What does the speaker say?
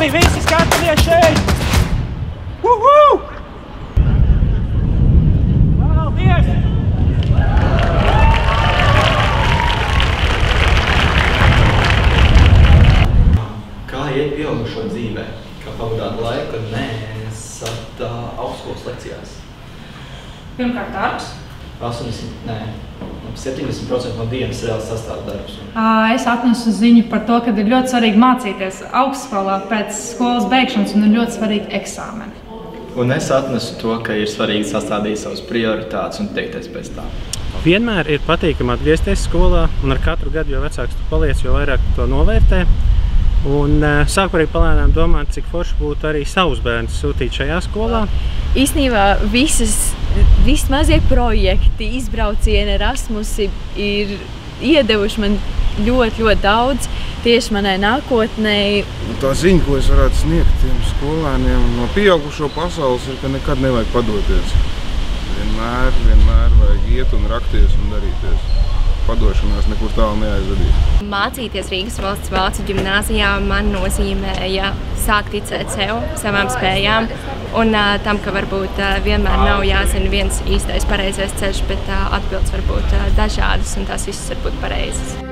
Labi, visi skatāmies šeit! Uhu! Paldies! Kā iet pieaugušo dzīvē? Kā pavadāt laiku, kad neesat augstskolas lekcijās? Pirmkārt darbs. 70% no dienas reāli sastāv darbs. Es atnesu ziņu par to, ka ir ļoti svarīgi mācīties augstskolā pēc skolas beigšanas un ir ļoti svarīgi eksāmeni. Un es atnesu to, ka ir svarīgi sastādīt savas prioritātes un teikties pēc tā. Vienmēr ir patīkami atgriezties skolā, un ar katru gadu, jo vecāks tu paliec, jo vairāk tu to novērtē. Un sāku arī palēnām domāt, cik forši būtu arī savus bērnus sūtīt šajā skolā. Īstenībā visi mazie projekti, izbraucieni, Erasmusi ir iedevuši man ļoti daudz tieši manai nākotnei. Tā ziņa, ko es varētu sniegt tiem skolēniem no pieaugušo pasaules, ir, ka nekad nevajag padoties. Vienmēr vajag iet un rakties un darīties. Padošanās nekur tālu neaizvedīs. Mācīties Rīgas valsts vācu ģimnāzijā man nozīmēja sākt ticēt sev, savām spējām un tam, ka varbūt vienmēr nav jāzina viens īstais pareizais ceļš, bet atbildes var būt dažādas un tās visas var būt pareizas.